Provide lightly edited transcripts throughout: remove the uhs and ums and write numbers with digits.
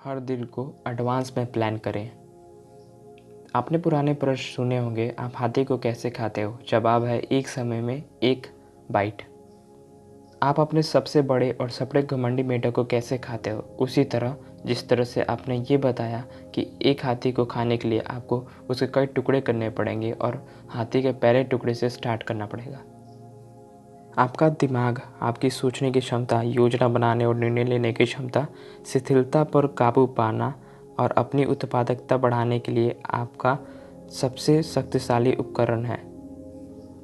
हर दिन को एडवांस में प्लान करें। आपने पुराने प्रश्न सुने होंगे, आप हाथी को कैसे खाते हो? जवाब है एक समय में एक बाइट। आप अपने सबसे बड़े और सबसे घमंडी मेढक को कैसे खाते हो? उसी तरह जिस तरह से आपने ये बताया कि एक हाथी को खाने के लिए आपको उसके कई टुकड़े करने पड़ेंगे और हाथी के पहले टुकड़े से स्टार्ट करना पड़ेगा। आपका दिमाग, आपकी सोचने की क्षमता, योजना बनाने और निर्णय लेने की क्षमता, शिथिलता पर काबू पाना और अपनी उत्पादकता बढ़ाने के लिए आपका सबसे शक्तिशाली उपकरण है।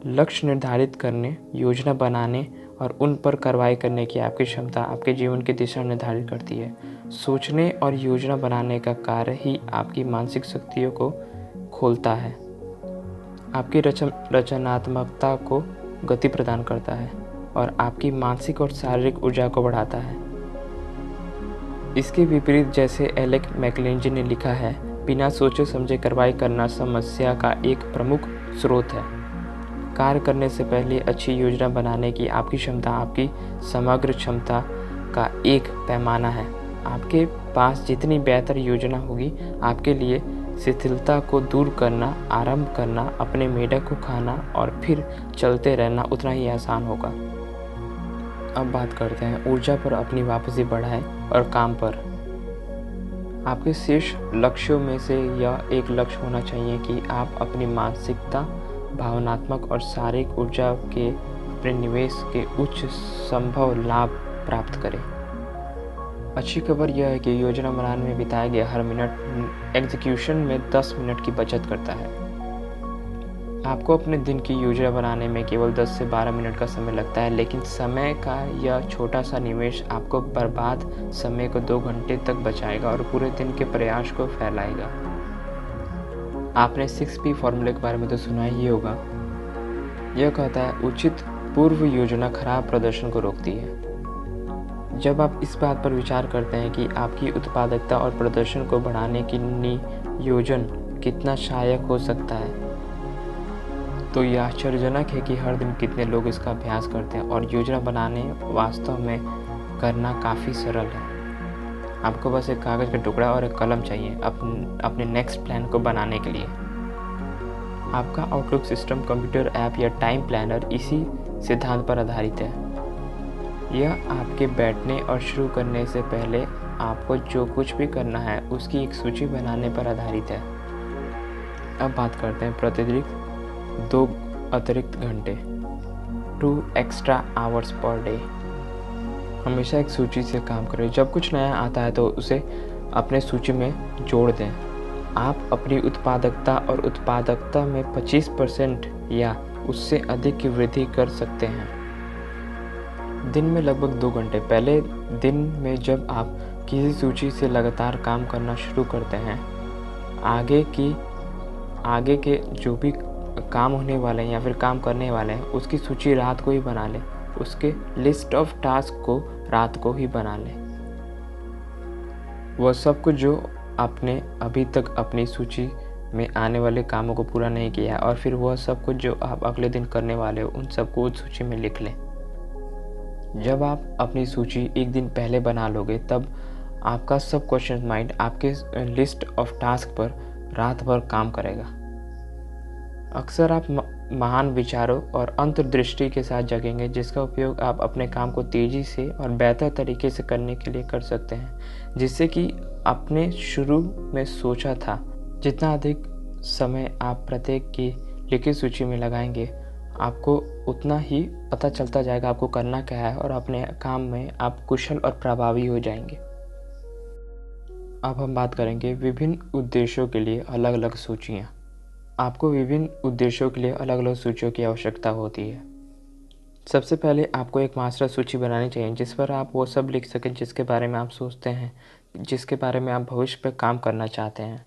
लक्ष्य निर्धारित करने, योजना बनाने और उन पर कार्रवाई करने की आपकी क्षमता आपके जीवन की दिशा निर्धारित करती है। सोचने और योजना बनाने का कार्य ही आपकी मानसिक शक्तियों को खोलता है, आपकी रचनात्मकता को गति प्रदान करता है और आपकी मानसिक और शारीरिक ऊर्जा को बढ़ाता है। इसके विपरीत, जैसे एलेक मैकलेंजी ने लिखा है, बिना सोचे समझे कार्रवाई करना समस्या का एक प्रमुख स्रोत है। कार्य करने से पहले अच्छी योजना बनाने की आपकी क्षमता आपकी समग्र क्षमता का एक पैमाना है। आपके पास जितनी बेहतर योजना होगी, आपके लिए शिथिलता को दूर करना, आरंभ करना, अपने मेढक को खाना और फिर चलते रहना उतना ही आसान होगा। अब बात करते हैं ऊर्जा पर अपनी वापसी बढ़ाएं और काम पर। आपके शीर्ष लक्ष्यों में से यह एक लक्ष्य होना चाहिए कि आप अपनी मानसिकता, भावनात्मक और शारीरिक ऊर्जा के अपने निवेश के उच्च संभव लाभ प्राप्त करें। अच्छी खबर यह है कि योजना बनाने में बिताया गया हर मिनट एग्जीक्यूशन में 10 मिनट की बचत करता है। आपको अपने दिन की योजना बनाने में केवल 10 से 12 मिनट का समय लगता है, लेकिन समय का यह छोटा सा निवेश आपको बर्बाद समय को 2 घंटे तक बचाएगा और पूरे दिन के प्रयास को फैलाएगा। आपने 6P फॉर्मूले के बारे में तो सुना ही होगा। यह कहता है, उचित पूर्व योजना खराब प्रदर्शन को रोकती है। जब आप इस बात पर विचार करते हैं कि आपकी उत्पादकता और प्रदर्शन को बढ़ाने की नियोजन कितना सहायक हो सकता है, तो यह आश्चर्यजनक है कि हर दिन कितने लोग इसका अभ्यास करते हैं और योजना बनाने वास्तव में करना काफ़ी सरल है। आपको बस एक कागज़ का टुकड़ा और एक कलम चाहिए अपने नेक्स्ट प्लान को बनाने के लिए। आपका आउटलुक सिस्टम, कंप्यूटर ऐप या टाइम प्लानर इसी सिद्धांत पर आधारित है। यह आपके बैठने और शुरू करने से पहले आपको जो कुछ भी करना है उसकी एक सूची बनाने पर आधारित है। अब बात करते हैं प्रतिदिन 2 अतिरिक्त घंटे, 2 एक्स्ट्रा आवर्स पर डे। हमेशा एक सूची से काम करें। जब कुछ नया आता है तो उसे अपने सूची में जोड़ दें। आप अपनी उत्पादकता और उत्पादकता में 25% या उससे अधिक की वृद्धि कर सकते हैं। दिन में लगभग 2 घंटे। पहले दिन में जब आप किसी सूची से लगातार काम करना शुरू करते हैं, आगे के जो भी काम होने वाले हैं या फिर काम करने वाले हैं उसकी सूची रात को ही बना लें। उसके लिस्ट ऑफ टास्क को रात को ही बना लें। वह सब कुछ जो आपने अभी तक अपनी सूची में आने वाले कामों को पूरा नहीं किया है, और फिर वह सब कुछ जो आप अगले दिन करने वाले हो उन सबको उस सूची में लिख लें। जब आप अपनी सूची एक दिन पहले बना लोगे, तब आपका सबकॉन्शियस माइंड आपके लिस्ट ऑफ टास्क पर रात भर काम करेगा। अक्सर आप महान विचारों और अंतर्दृष्टि के साथ जगेंगे, जिसका उपयोग आप अपने काम को तेजी से और बेहतर तरीके से करने के लिए कर सकते हैं, जिससे कि आपने शुरू में सोचा था। जितना अधिक समय आप प्रत्येक की लिखित सूची में लगाएंगे, आपको उतना ही पता चलता जाएगा आपको करना क्या है और अपने काम में आप कुशल और प्रभावी हो जाएंगे। अब हम बात करेंगे विभिन्न उद्देश्यों के लिए अलग अलग सूचियाँ। आपको विभिन्न उद्देश्यों के लिए अलग अलग सूचियों की आवश्यकता होती है। सबसे पहले आपको एक मास्टर सूची बनानी चाहिए, जिस पर आप वो सब लिख सकें जिसके बारे में आप सोचते हैं, जिसके बारे में आप भविष्य पर काम करना चाहते हैं,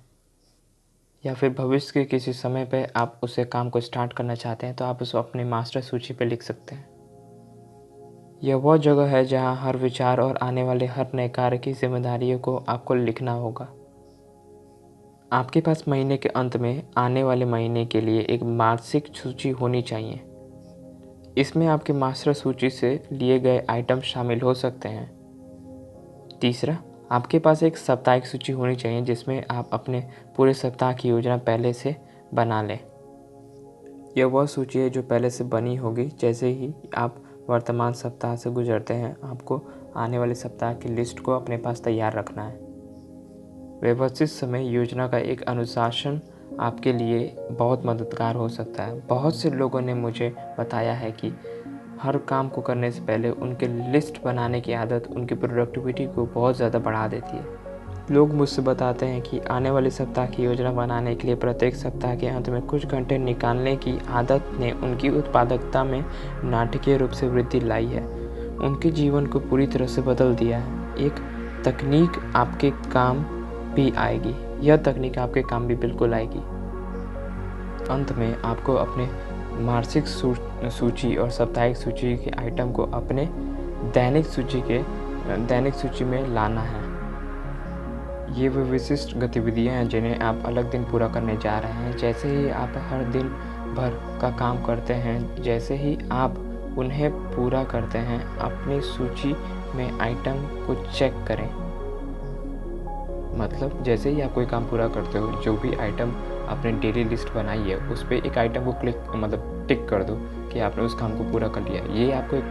या फिर भविष्य के किसी समय पे आप उसे काम को स्टार्ट करना चाहते हैं, तो आप उसको अपने मास्टर सूची पे लिख सकते हैं। यह वह जगह है जहां हर विचार और आने वाले हर नए कार्य की जिम्मेदारियों को आपको लिखना होगा। आपके पास महीने के अंत में आने वाले महीने के लिए एक मासिक सूची होनी चाहिए। इसमें आपके मास्टर सूची से लिए गए आइटम शामिल हो सकते हैं। तीसरा, आपके पास एक साप्ताहिक सूची होनी चाहिए जिसमें आप अपने पूरे सप्ताह की योजना पहले से बना लें। यह वह सूची है जो पहले से बनी होगी। जैसे ही आप वर्तमान सप्ताह से गुजरते हैं, आपको आने वाले सप्ताह की लिस्ट को अपने पास तैयार रखना है। व्यवस्थित समय योजना का एक अनुशासन आपके लिए बहुत मददगार हो सकता है। बहुत से लोगों ने मुझे बताया है कि हर काम को करने से पहले उनके लिस्ट बनाने की आदत उनकी प्रोडक्टिविटी को बहुत ज़्यादा बढ़ा देती है। लोग मुझसे बताते हैं कि आने वाले सप्ताह की योजना बनाने के लिए प्रत्येक सप्ताह के अंत में कुछ घंटे निकालने की आदत ने उनकी उत्पादकता में नाटकीय रूप से वृद्धि लाई है, उनके जीवन को पूरी तरह से बदल दिया है। एक तकनीक आपके काम भी आएगी, यह तकनीक आपके काम भी बिल्कुल आएगी। अंत में आपको अपने मासिक सूची और साप्ताहिक सूची के आइटम को अपने दैनिक सूची में लाना है। ये वो विशिष्ट गतिविधियां हैं जिन्हें आप अलग दिन पूरा करने जा रहे हैं। जैसे ही आप हर दिन भर का काम करते हैं, जैसे ही आप उन्हें पूरा करते हैं, अपनी सूची में आइटम को चेक करें। मतलब जैसे ही आप कोई काम पूरा करते हो, जो भी आइटम आपने डेली लिस्ट बनाई है उस पर एक आइटम को टिक कर दो कि आपने उस काम को पूरा कर लिया। ये आपको एक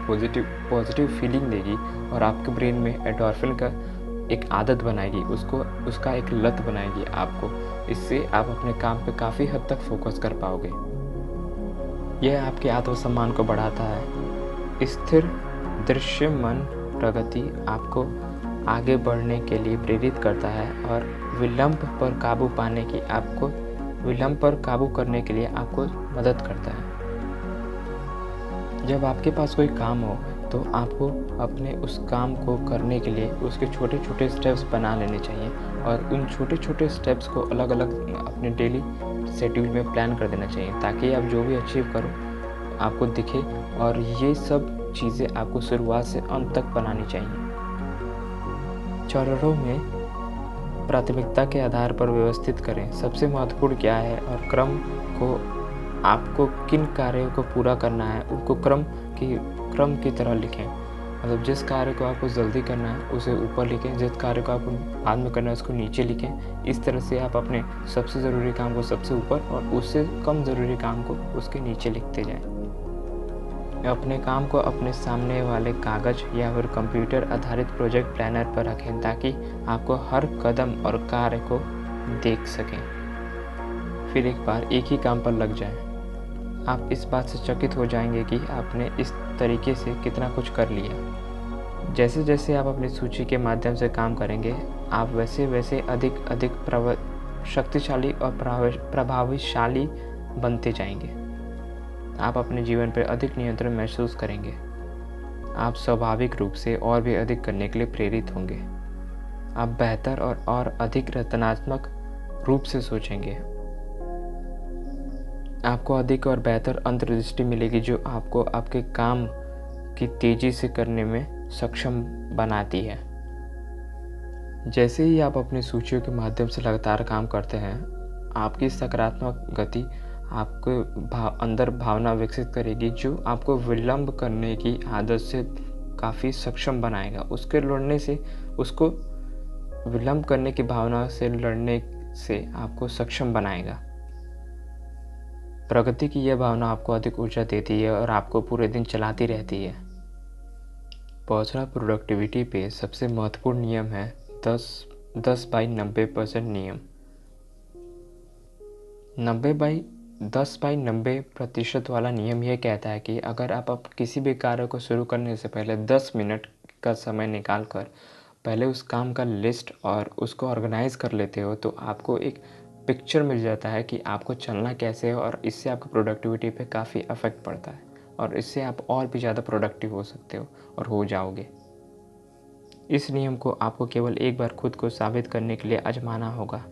पॉजिटिव फीलिंग देगी और आपके ब्रेन में एंडोर्फिन का एक आदत बनाएगी, उसका एक लत बनाएगी आपको। इससे आप अपने काम पे काफ़ी हद तक फोकस कर पाओगे। यह आपके आत्मसम्मान को बढ़ाता है। स्थिर दृश्य मन प्रगति आपको आगे बढ़ने के लिए प्रेरित करता है और विलंब पर काबू करने के लिए आपको मदद करता है। जब आपके पास कोई काम हो तो आपको अपने उस काम को करने के लिए उसके छोटे छोटे स्टेप्स बना लेने चाहिए और उन छोटे छोटे स्टेप्स को अलग अलग अपने डेली शेड्यूल में प्लान कर देना चाहिए, ताकि आप जो भी अचीव करो आपको दिखे। और ये सब चीज़ें आपको शुरुआत से अंत तक बनानी चाहिए। चरणों में प्राथमिकता के आधार पर व्यवस्थित करें, सबसे महत्वपूर्ण क्या है और क्रम को आपको किन कार्यों को पूरा करना है उनको क्रम की तरह लिखें। मतलब जिस कार्य को आपको जल्दी करना है उसे ऊपर लिखें, जिस कार्य को आपको बाद में करना है उसको नीचे लिखें। इस तरह से आप अपने सबसे ज़रूरी काम को सबसे ऊपर और उससे कम ज़रूरी काम को उसके नीचे लिखते जाएं। अपने काम को अपने सामने वाले कागज़ या फिर कंप्यूटर आधारित प्रोजेक्ट प्लानर पर रखें, ताकि आपको हर कदम और कार्य को देख सकें। फिर एक बार एक ही काम पर लग जाएं। आप इस बात से चकित हो जाएंगे कि आपने इस तरीके से कितना कुछ कर लिया। जैसे जैसे आप अपनी सूची के माध्यम से काम करेंगे, आप वैसे वैसे अधिक शक्तिशाली और प्रभावशाली बनते जाएंगे। आप अपने जीवन पर अधिक नियंत्रण महसूस करेंगे। आप स्वाभाविक रूप से और भी अधिक करने के लिए प्रेरित होंगे। आप बेहतर और अधिक रचनात्मक रूप से सोचेंगे। आपको अधिक और बेहतर अंतर्दृष्टि मिलेगी, जो आपको आपके काम की तेजी से करने में सक्षम बनाती है। जैसे ही आप अपनी सूचियों के माध्यम से लगातार काम करते हैं, आपकी सकारात्मक गति आपके अंदर भावना विकसित करेगी, जो आपको विलंब करने की आदत से काफ़ी सक्षम बनाएगा। उसको विलंब करने की भावना से लड़ने से आपको सक्षम बनाएगा। प्रगति की यह भावना आपको अधिक ऊर्जा देती है और आपको पूरे दिन चलाती रहती है। पहुंचना प्रोडक्टिविटी पे सबसे महत्वपूर्ण नियम है 10 बाई 90% नियम। 10 बाई 90% वाला नियम यह कहता है कि अगर आप किसी भी कार्य को शुरू करने से पहले 10 मिनट का समय निकाल कर पहले उस काम का लिस्ट और उसको ऑर्गेनाइज कर लेते हो, तो आपको एक पिक्चर मिल जाता है कि आपको चलना कैसे है, और इससे आपकी प्रोडक्टिविटी पे काफ़ी अफेक्ट पड़ता है और इससे आप और भी ज़्यादा प्रोडक्टिव हो सकते हो और हो जाओगे। इस नियम को आपको केवल एक बार खुद को साबित करने के लिए आजमाना होगा।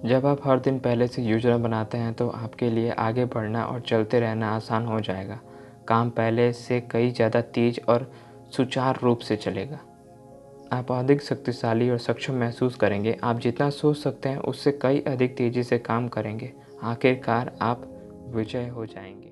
जब आप हर दिन पहले से योजना बनाते हैं तो आपके लिए आगे बढ़ना और चलते रहना आसान हो जाएगा। काम पहले से कई ज़्यादा तेज और सुचारू रूप से चलेगा। आप अधिक शक्तिशाली और सक्षम महसूस करेंगे। आप जितना सोच सकते हैं उससे कई अधिक तेज़ी से काम करेंगे। आखिरकार आप विजय हो जाएंगे।